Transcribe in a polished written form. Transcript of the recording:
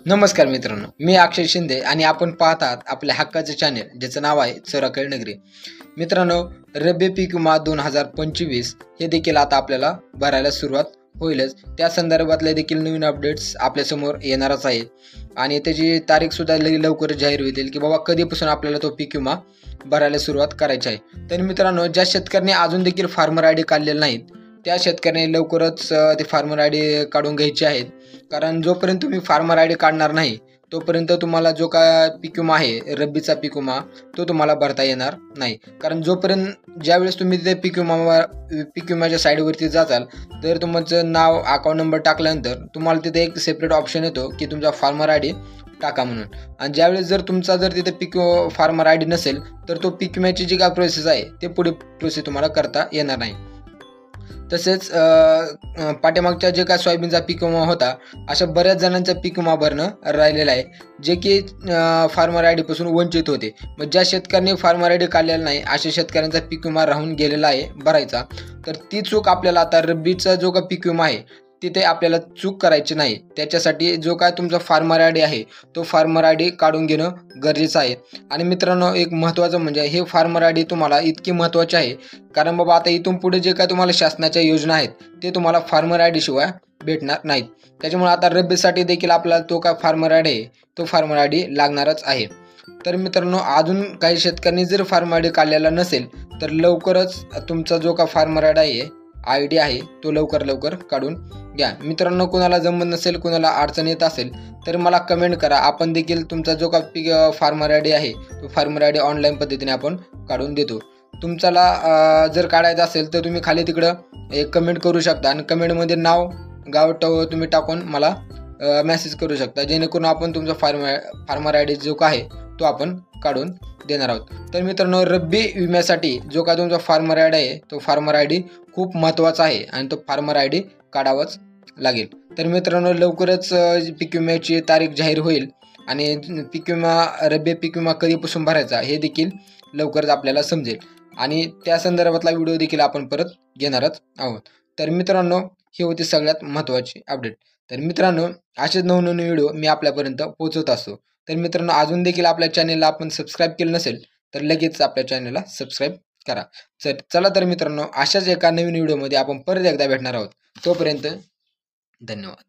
नमस्कार मित्रांनो, मी अक्षय शिंदे आणि आपण पाहत आहात आपल्या हक्काचे चॅनेल ज्याचं नाव आहे चोराखळ नगरी. मित्रांनो, रब्बी पीक विमा 2025 हे देखील आता आपल्याला भरायला सुरुवात होईलच. त्या संदर्भातले देखील नवीन अपडेट्स आपल्यासमोर येणारच आहेत आणि त्याची तारीखसुद्धा लवकरच जाहीर होईल की बाबा कधीपासून आपल्याला तो पीक विमा भरायला सुरुवात करायची आहे. तर मित्रांनो, ज्या शेतकऱ्यांनी अजून देखील फार्मर आय डी काढलेले नाहीत त्या शेतकऱ्यांनी लवकरच ते फार्मर आय डी काढून घ्यायचे आहेत. कारण जोपर्यंत तुम्ही फार्मर आय डी काढणार नाही तोपर्यंत तुम्हाला जो काय पीक विमा आहे रब्बीचा पीक विमा तो तुम्हाला भरता येणार नाही. कारण जोपर्यंत ज्यावेळेस तुम्ही ते पीक विम्याच्या साईडवरती जाचाल तर तुमचं नाव अकाउंट नंबर टाकल्यानंतर तुम्हाला तिथे एक सेपरेट ऑप्शन येतो की तुमचा फार्मर आय डी टाका म्हणून. आणि ज्यावेळेस जर तुमचा तिथे पीक फार्मर आय डी नसेल तर तो पीक विम्याची जी काय प्रोसेस आहे ते पुढे प्रोसेस तुम्हाला करता येणार नाही. तसेच पाठीमागच्या जे काय सोयाबीनचा पीक विमा होता अशा बऱ्याच जणांचा पीक विमा भरणं राहिलेला आहे जे की फार्मर आय डीपासून वंचित होते. मग ज्या शेतकऱ्यांनी फार्मर आय डी काढलेला नाही अशा शेतकऱ्यांचा पीक विमा राहून गेलेला आहे भरायचा. तर ती चूक आपल्याला आता रब्बीचा जो काय पीक विमा आहे तिथे आपल्याला चूक करायची नाही. त्याच्यासाठी जो काय तुमचा फार्मर आय डी आहे तो फार्मर आय डी काढून घेणं गरजेचं आहे. आणि मित्रांनो, एक महत्त्वाचं म्हणजे हे फार्मर आय डी तुम्हाला इतकी महत्त्वाचे आहे कारण बाबा आता इथून पुढे जे काय तुम्हाला शासनाच्या योजना आहेत ते तुम्हाला फार्मर आय डी शिवाय भेटणार नाहीत. त्याच्यामुळे आता रब्बीसाठी देखील आपल्याला तो काय फार्मर आय डी आहे तो फार्मर आय डी लागणारच आहे. तर मित्रांनो, अजून काही शेतकऱ्यांनी जर फार्मर आय डी काढलेला नसेल तर लवकरच तुमचा जो का फार्मर आय डी आहे तो लवकर काढून घ्या. मित्रांनो, कोणाला जमत नसेल, कोणाला अडचण येत असेल तर मला कमेंट करा. आपण देखील तुमचा जो का फार्मर आय डी आहे तो फार्मर आय डी ऑनलाईन पद्धतीने आपण काढून देतो. तुमच्याला जर काढायचं असेल तर तुम्ही खाली तिकडं एक कमेंट करू शकता आणि कमेंटमध्ये नाव गाव तुम्ही टाकून मला मेसेज करू शकता जेणेकरून आपण तुमचा फार्मर आय डी जो का आहे तो आपण काढून देणार आहोत. तर मित्रांनो, रब्बी विम्यासाठी जो का तुमचा फार्मर आय डी आहे तो फार्मर आय डी खूप महत्त्वाचा आहे आणि तो फार्मर आय डी काढावाच लागेल. तर मित्रांनो, लवकरच पीक विम्याची तारीख जाहीर होईल आणि रब्बी पीक विमा कधीपासून भरायचा हे देखील लवकरच आपल्याला समजेल आणि त्या संदर्भातला व्हिडिओ देखील आपण परत घेणारच आहोत. तर मित्रांनो, ही होती सगळ्यात महत्त्वाची अपडेट. तर मित्रांनो, असेच नवनवीन व्हिडिओ मी आपल्यापर्यंत पोहोचवत असतो. तर मित्रांनो, अजून देखील आपल्या चॅनेलला आपण सबस्क्राईब केलं नसेल तर लगेच आपल्या चॅनेलला सबस्क्राईब करा. चला तर मित्रांनो, अशाच एका नवीन व्हिडिओमध्ये आपण परत एकदा भेटणार आहोत. तोपर्यंत धन्यवाद.